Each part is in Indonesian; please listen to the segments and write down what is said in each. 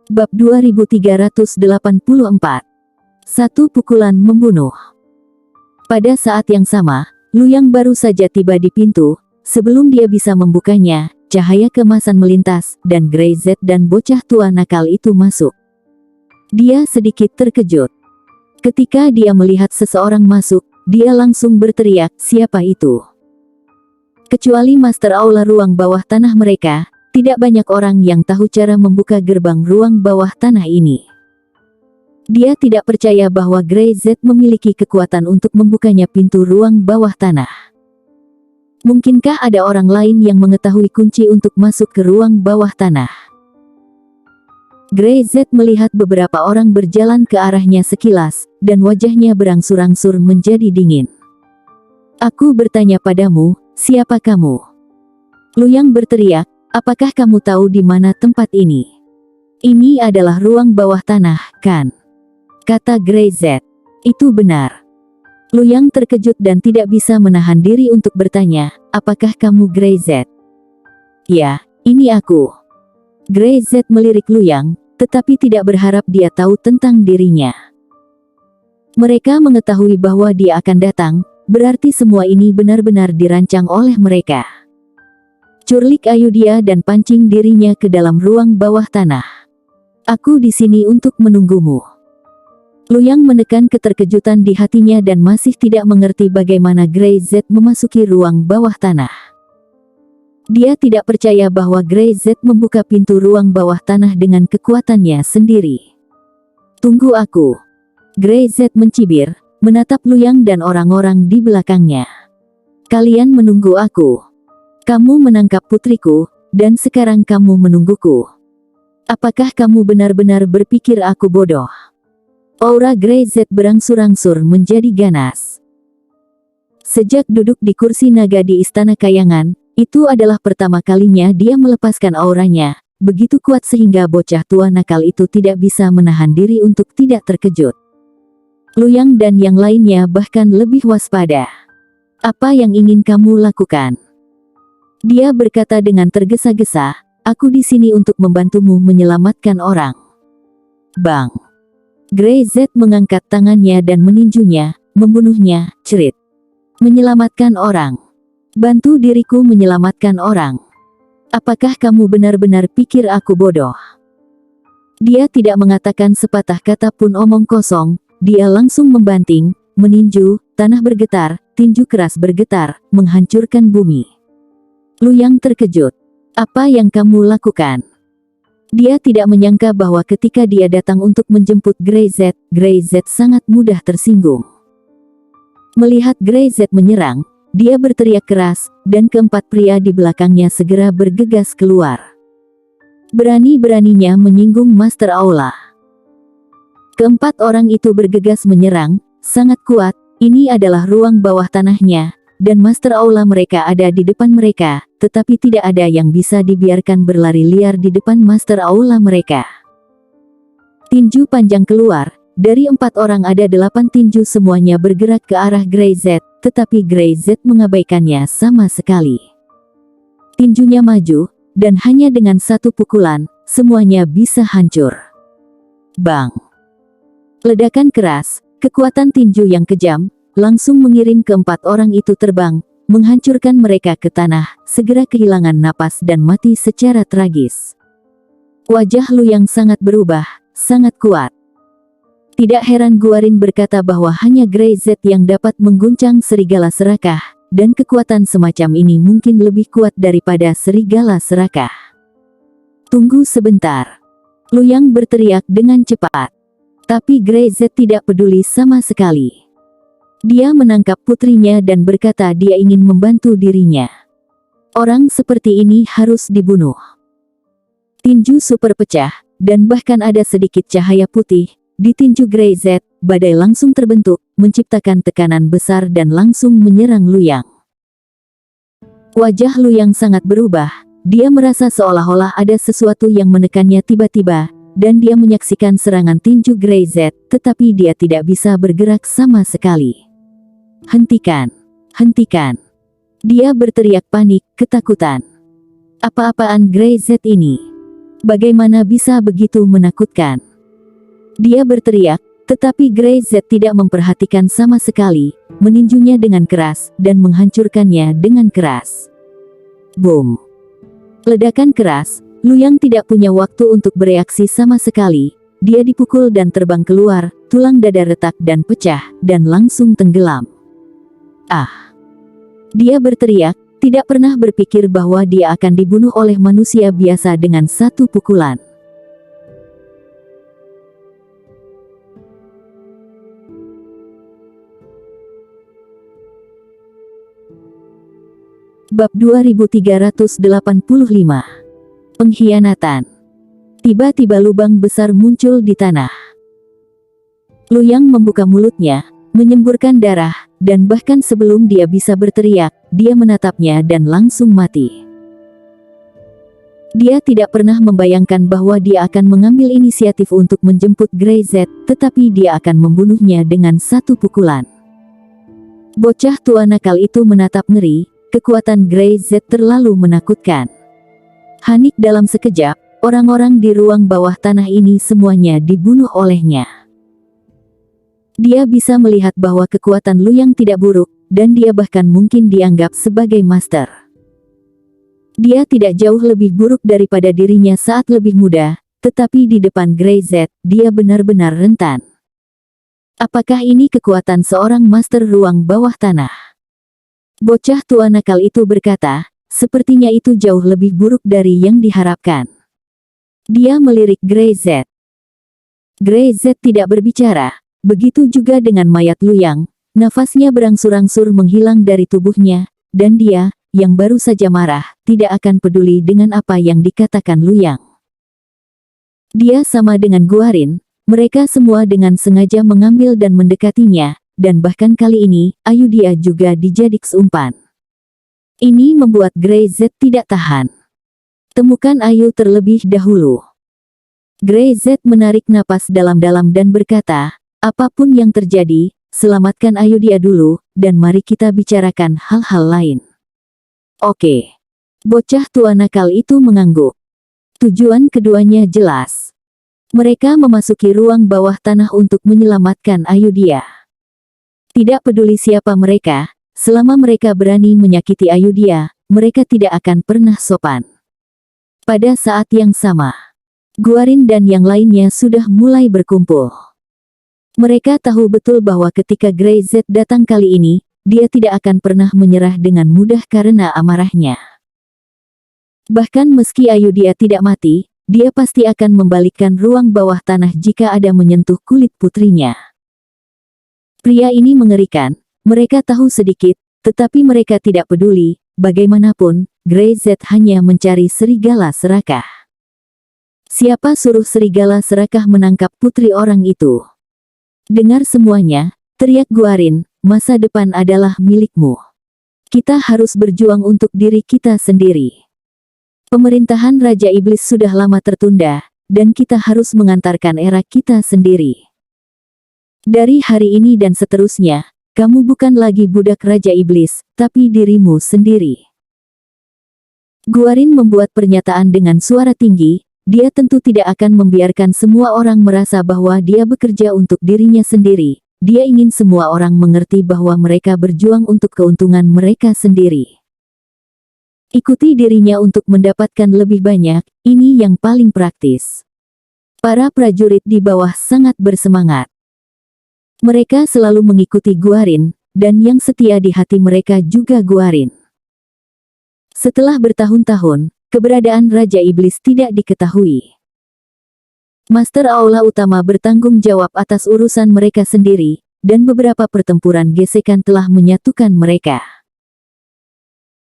Bab 2384. Satu pukulan membunuh. Pada saat yang sama, Luyang baru saja tiba di pintu. Sebelum dia bisa membukanya, cahaya kemasan melintas, dan Grey Z dan bocah tua nakal itu masuk. Dia sedikit terkejut. Ketika dia melihat seseorang masuk, dia langsung berteriak, "Siapa itu?" Kecuali Master Aula ruang bawah tanah mereka, tidak banyak orang yang tahu cara membuka gerbang ruang bawah tanah ini. Dia tidak percaya bahwa Grey Z memiliki kekuatan untuk membukanya pintu ruang bawah tanah. Mungkinkah ada orang lain yang mengetahui kunci untuk masuk ke ruang bawah tanah? Grey Z melihat beberapa orang berjalan ke arahnya sekilas, dan wajahnya berangsur-angsur menjadi dingin. "Aku bertanya padamu, siapa kamu?" Luyang berteriak, "Apakah kamu tahu di mana tempat ini? Ini adalah ruang bawah tanah, kan?" Kata Grey Z. "Itu benar." Luyang terkejut dan tidak bisa menahan diri untuk bertanya, "Apakah kamu Grey Z?" "Ya, ini aku." Grey Z melirik Luyang, tetapi tidak berharap dia tahu tentang dirinya. Mereka mengetahui bahwa dia akan datang, berarti semua ini benar-benar dirancang oleh mereka. Curlik ayu dia dan pancing dirinya ke dalam ruang bawah tanah. "Aku di sini untuk menunggumu." Luyang menekan keterkejutan di hatinya dan masih tidak mengerti bagaimana Grey Z memasuki ruang bawah tanah. Dia tidak percaya bahwa Grey Z membuka pintu ruang bawah tanah dengan kekuatannya sendiri. "Tunggu aku." Grey Z mencibir, menatap Luyang dan orang-orang di belakangnya. "Kalian menunggu aku. Kamu menangkap putriku, dan sekarang kamu menungguku. Apakah kamu benar-benar berpikir aku bodoh?" Aura Grey Z berangsur-angsur menjadi ganas. Sejak duduk di kursi naga di Istana Kayangan, itu adalah pertama kalinya dia melepaskan auranya, begitu kuat sehingga bocah tua nakal itu tidak bisa menahan diri untuk tidak terkejut. Luyang dan yang lainnya bahkan lebih waspada. "Apa yang ingin kamu lakukan?" Dia berkata dengan tergesa-gesa, "Aku di sini untuk membantumu menyelamatkan orang." Bang! Grey Z mengangkat tangannya dan meninjunya, "Membunuhnya, cerit. Menyelamatkan orang. Bantu diriku menyelamatkan orang. Apakah kamu benar-benar pikir aku bodoh?" Dia tidak mengatakan sepatah kata pun omong kosong, dia langsung membanting, meninju, tanah bergetar, tinju keras bergetar, menghancurkan bumi. Luyang terkejut. "Apa yang kamu lakukan?" Dia tidak menyangka bahwa ketika dia datang untuk menjemput Grey Z sangat mudah tersinggung. Melihat Grey Z menyerang, dia berteriak keras, dan keempat pria di belakangnya segera bergegas keluar. Berani-beraninya menyinggung Master Aula. Keempat orang itu bergegas menyerang, sangat kuat, ini adalah ruang bawah tanahnya, dan Master Aula mereka ada di depan mereka, tetapi tidak ada yang bisa dibiarkan berlari liar di depan Master Aula mereka. Tinju panjang keluar, dari 4 orang ada 8 tinju semuanya bergerak ke arah Grey Z, tetapi Grey Z mengabaikannya sama sekali. Tinjunya maju, dan hanya dengan satu pukulan, semuanya bisa hancur. Bang! Ledakan keras, kekuatan tinju yang kejam, langsung mengirim keempat orang itu terbang, menghancurkan mereka ke tanah, segera kehilangan napas dan mati secara tragis. Wajah Luyang sangat berubah, sangat kuat. Tidak heran Guarin berkata bahwa hanya Grey Z yang dapat mengguncang serigala serakah, dan kekuatan semacam ini mungkin lebih kuat daripada serigala serakah. "Tunggu sebentar." Luyang berteriak dengan cepat. Tapi Grey Z tidak peduli sama sekali. Dia menangkap putrinya dan berkata dia ingin membantu dirinya. Orang seperti ini harus dibunuh. Tinju super pecah, dan bahkan ada sedikit cahaya putih. Di tinju Grey Z, badai langsung terbentuk, menciptakan tekanan besar dan langsung menyerang Luyang. Wajah Luyang sangat berubah, dia merasa seolah-olah ada sesuatu yang menekannya tiba-tiba, dan dia menyaksikan serangan tinju Grey Z, tetapi dia tidak bisa bergerak sama sekali. "Hentikan! Hentikan!" Dia berteriak panik, ketakutan. "Apa-apaan Grey Z ini? Bagaimana bisa begitu menakutkan? Dia berteriak, tetapi Grey Z tidak memperhatikan sama sekali, meninjunya dengan keras, dan menghancurkannya dengan keras. Boom! Ledakan keras, Luyang tidak punya waktu untuk bereaksi sama sekali. Dia dipukul dan terbang keluar, tulang dada retak dan pecah, dan langsung tenggelam. Ah! Dia berteriak, tidak pernah berpikir bahwa dia akan dibunuh oleh manusia biasa dengan satu pukulan. Bab 2385. Pengkhianatan. Tiba-tiba lubang besar muncul di tanah. Luyang membuka mulutnya, menyemburkan darah, dan bahkan sebelum dia bisa berteriak, dia menatapnya dan langsung mati. Dia tidak pernah membayangkan bahwa dia akan mengambil inisiatif untuk menjemput Grey Z, tetapi dia akan membunuhnya dengan satu pukulan. Bocah tua nakal itu menatap ngeri. Kekuatan Grey Z terlalu menakutkan. Hanik dalam sekejap, orang-orang di ruang bawah tanah ini semuanya dibunuh olehnya. Dia bisa melihat bahwa kekuatan Luyang tidak buruk, dan dia bahkan mungkin dianggap sebagai master. Dia tidak jauh lebih buruk daripada dirinya saat lebih muda, tetapi di depan Grey Z, dia benar-benar rentan. Apakah ini kekuatan seorang master ruang bawah tanah? Bocah tua nakal itu berkata, sepertinya itu jauh lebih buruk dari yang diharapkan. Dia melirik Grey Z. Grey Z tidak berbicara, begitu juga dengan mayat Luyang, nafasnya berangsur-angsur menghilang dari tubuhnya, dan dia, yang baru saja marah, tidak akan peduli dengan apa yang dikatakan Luyang. Dia sama dengan Guarin, mereka semua dengan sengaja mengambil dan mendekatinya, dan bahkan kali ini, ayu dia juga dijadik umpan. Ini membuat Grey Z tidak tahan. Temukan ayu terlebih dahulu. Grey Z menarik napas dalam-dalam dan berkata, apapun yang terjadi, selamatkan ayu dia dulu, dan mari kita bicarakan hal-hal lain. Oke. Bocah tua nakal itu mengangguk. Tujuan keduanya jelas. Mereka memasuki ruang bawah tanah untuk menyelamatkan ayu dia. Tidak peduli siapa mereka, selama mereka berani menyakiti ayu dia, mereka tidak akan pernah sopan. Pada saat yang sama, Guarin dan yang lainnya sudah mulai berkumpul. Mereka tahu betul bahwa ketika Grey Z datang kali ini, dia tidak akan pernah menyerah dengan mudah karena amarahnya. Bahkan meski ayu dia tidak mati, dia pasti akan membalikkan ruang bawah tanah jika ada menyentuh kulit putrinya. Pria ini mengerikan, mereka tahu sedikit, tetapi mereka tidak peduli, bagaimanapun, Grey Z hanya mencari serigala serakah. Siapa suruh serigala serakah menangkap putri orang itu? Dengar semuanya, teriak Guarin, masa depan adalah milikmu. Kita harus berjuang untuk diri kita sendiri. Pemerintahan Raja Iblis sudah lama tertunda, dan kita harus mengantarkan era kita sendiri. Dari hari ini dan seterusnya, kamu bukan lagi budak Raja Iblis, tapi dirimu sendiri. Guarin membuat pernyataan dengan suara tinggi, dia tentu tidak akan membiarkan semua orang merasa bahwa dia bekerja untuk dirinya sendiri. Dia ingin semua orang mengerti bahwa mereka berjuang untuk keuntungan mereka sendiri. Ikuti dirinya untuk mendapatkan lebih banyak, ini yang paling praktis. Para prajurit di bawah sangat bersemangat. Mereka selalu mengikuti Guarin, dan yang setia di hati mereka juga Guarin. Setelah bertahun-tahun, keberadaan Raja Iblis tidak diketahui. Master Aula Utama bertanggung jawab atas urusan mereka sendiri, dan beberapa pertempuran gesekan telah menyatukan mereka.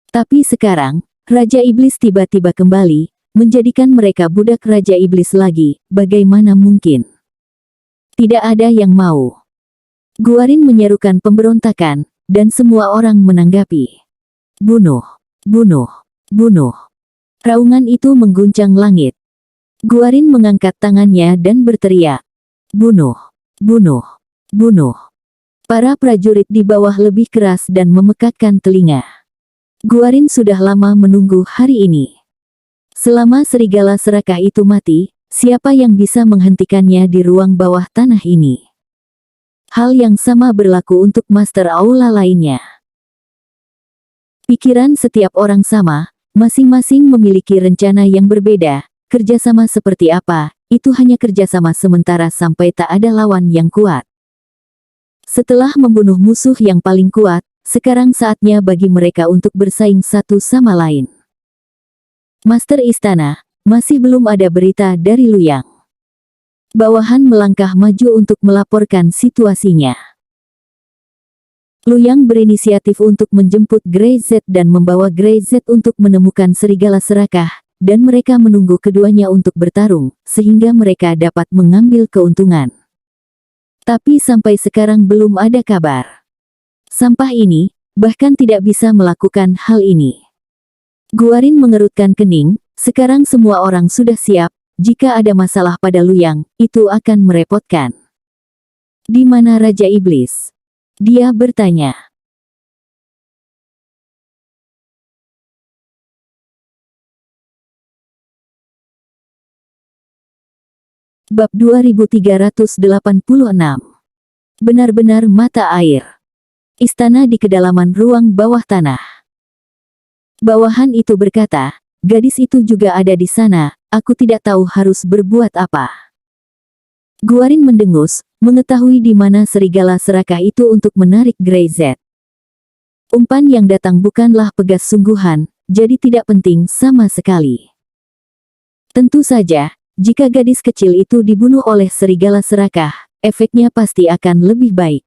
Tapi sekarang, Raja Iblis tiba-tiba kembali, menjadikan mereka budak Raja Iblis lagi, bagaimana mungkin? Tidak ada yang mau. Guarin menyerukan pemberontakan, dan semua orang menanggapi. Bunuh, bunuh, bunuh. Raungan itu mengguncang langit. Guarin mengangkat tangannya dan berteriak. Bunuh, bunuh, bunuh. Para prajurit di bawah lebih keras dan memekakkan telinga. Guarin sudah lama menunggu hari ini. Selama serigala serakah itu mati, siapa yang bisa menghentikannya di ruang bawah tanah ini? Hal yang sama berlaku untuk Master Aula lainnya. Pikiran setiap orang sama, masing-masing memiliki rencana yang berbeda. Kerjasama seperti apa, itu hanya kerjasama sementara sampai tak ada lawan yang kuat. Setelah membunuh musuh yang paling kuat, sekarang saatnya bagi mereka untuk bersaing satu sama lain. Master Istana, masih belum ada berita dari Luyang. Bawahan melangkah maju untuk melaporkan situasinya. Luyang berinisiatif untuk menjemput Grey Z dan membawa Grey Z untuk menemukan serigala serakah, dan mereka menunggu keduanya untuk bertarung, sehingga mereka dapat mengambil keuntungan. Tapi sampai sekarang belum ada kabar. Sampah ini, bahkan tidak bisa melakukan hal ini. Guarin mengerutkan kening, sekarang semua orang sudah siap, jika ada masalah pada Luyang, itu akan merepotkan. Di mana Raja Iblis? Dia bertanya. Bab 2386. Benar-benar mata air. Istana di kedalaman ruang bawah tanah. Bawahan itu berkata, gadis itu juga ada di sana, aku tidak tahu harus berbuat apa. Guarin mendengus, mengetahui di mana serigala serakah itu untuk menarik Grey Z. Umpan yang datang bukanlah pegas sungguhan, jadi tidak penting sama sekali. Tentu saja, jika gadis kecil itu dibunuh oleh serigala serakah, efeknya pasti akan lebih baik.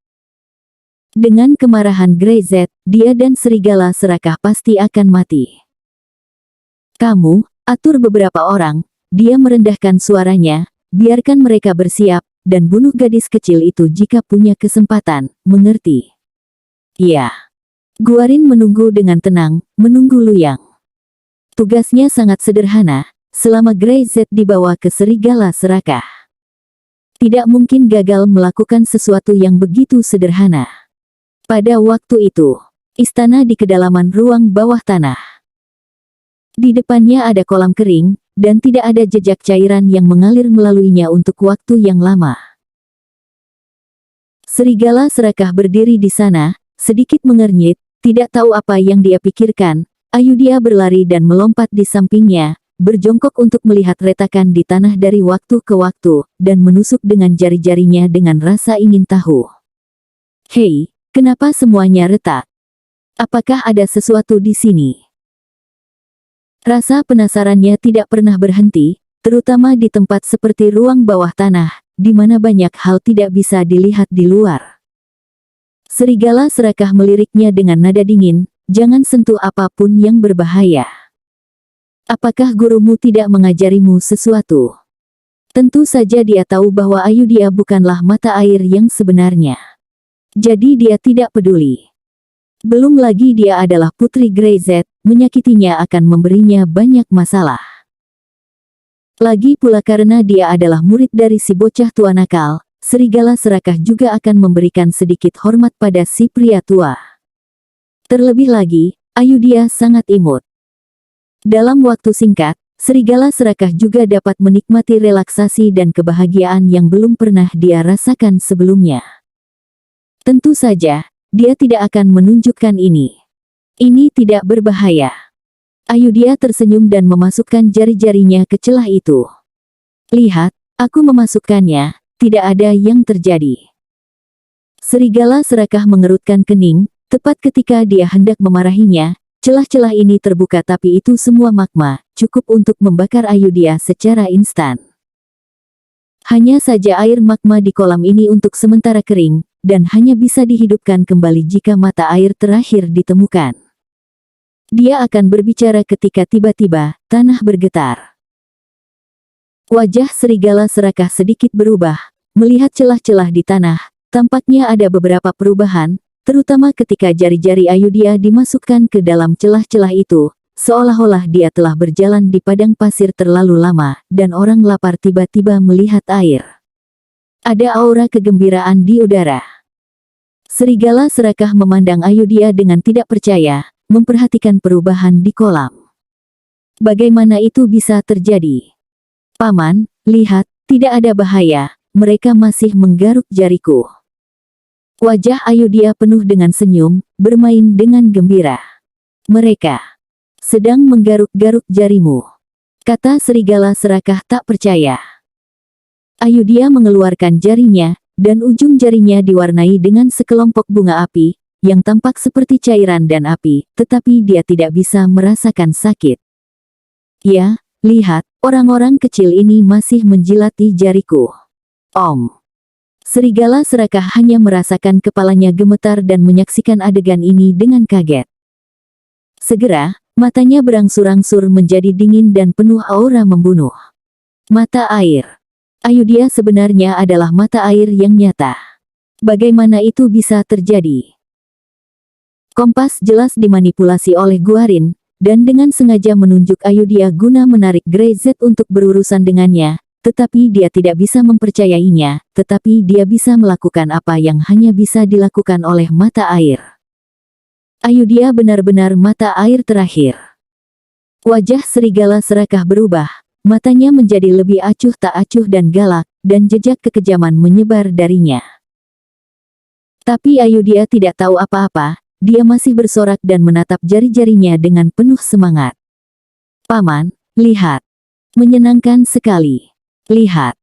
Dengan kemarahan Grey Z, dia dan serigala serakah pasti akan mati. Kamu, atur beberapa orang, dia merendahkan suaranya, biarkan mereka bersiap, dan bunuh gadis kecil itu jika punya kesempatan, mengerti? Iya. Guarin menunggu dengan tenang, menunggu Luyang. Tugasnya sangat sederhana, selama Grey Z dibawa ke serigala serakah. Tidak mungkin gagal melakukan sesuatu yang begitu sederhana. Pada waktu itu, istana di kedalaman ruang bawah tanah. Di depannya ada kolam kering, dan tidak ada jejak cairan yang mengalir melaluinya untuk waktu yang lama. Serigala serakah berdiri di sana, sedikit mengernyit, tidak tahu apa yang dia pikirkan. Ayudhya berlari dan melompat di sampingnya, berjongkok untuk melihat retakan di tanah dari waktu ke waktu, dan menusuk dengan jari-jarinya dengan rasa ingin tahu. Hei! Kenapa semuanya retak? Apakah ada sesuatu di sini? Rasa penasarannya tidak pernah berhenti, terutama di tempat seperti ruang bawah tanah, di mana banyak hal tidak bisa dilihat di luar. Serigala serakah meliriknya dengan nada dingin, jangan sentuh apapun yang berbahaya. Apakah gurumu tidak mengajarimu sesuatu? Tentu saja dia tahu bahwa Ayudhya bukanlah mata air yang sebenarnya. Jadi dia tidak peduli. Belum lagi dia adalah putri Grey Z, menyakitinya akan memberinya banyak masalah. Lagi pula karena dia adalah murid dari si bocah tua nakal, serigala serakah juga akan memberikan sedikit hormat pada si pria tua. Terlebih lagi, Ayudhya sangat imut. Dalam waktu singkat, serigala serakah juga dapat menikmati relaksasi dan kebahagiaan yang belum pernah dia rasakan sebelumnya. Tentu saja, dia tidak akan menunjukkan ini. Ini tidak berbahaya. Ayudhya tersenyum dan memasukkan jari-jarinya ke celah itu. Lihat, aku memasukkannya, tidak ada yang terjadi. Serigala serakah mengerutkan kening, tepat ketika dia hendak memarahinya, celah-celah ini terbuka tapi itu semua magma, cukup untuk membakar Ayudhya secara instan. Hanya saja air magma di kolam ini untuk sementara kering, dan hanya bisa dihidupkan kembali jika mata air terakhir ditemukan. Dia akan berbicara ketika tiba-tiba, tanah bergetar. Wajah serigala serakah sedikit berubah, melihat celah-celah di tanah, tampaknya ada beberapa perubahan, terutama ketika jari-jari Ayudhya dimasukkan ke dalam celah-celah itu, seolah-olah dia telah berjalan di padang pasir terlalu lama, dan orang lapar tiba-tiba melihat air. Ada aura kegembiraan di udara. Serigala serakah memandang Ayudhya dengan tidak percaya, memperhatikan perubahan di kolam. Bagaimana itu bisa terjadi? Paman, lihat, tidak ada bahaya, mereka masih menggaruk jariku. Wajah Ayodhya penuh dengan senyum, bermain dengan gembira. Mereka sedang menggaruk-garuk jarimu, kata serigala serakah tak percaya. Ayodhya mengeluarkan jarinya, dan ujung jarinya diwarnai dengan sekelompok bunga api, yang tampak seperti cairan dan api, tetapi dia tidak bisa merasakan sakit. Ya, lihat, orang-orang kecil ini masih menjilati jariku. Om. Serigala serakah hanya merasakan kepalanya gemetar dan menyaksikan adegan ini dengan kaget. Segera, matanya berangsur-angsur menjadi dingin dan penuh aura membunuh. Mata air. Ayodhya sebenarnya adalah mata air yang nyata. Bagaimana itu bisa terjadi? Kompas jelas dimanipulasi oleh Guarin, dan dengan sengaja menunjuk Ayodhya guna menarik Grey Z untuk berurusan dengannya, tetapi dia tidak bisa mempercayainya, tetapi dia bisa melakukan apa yang hanya bisa dilakukan oleh mata air. Ayodhya benar-benar mata air terakhir. Wajah serigala serakah berubah, matanya menjadi lebih acuh tak acuh dan galak, dan jejak kekejaman menyebar darinya. Tapi Ayodhya tidak tahu apa-apa, dia masih bersorak dan menatap jari-jarinya dengan penuh semangat. Paman, lihat. Menyenangkan sekali. Lihat.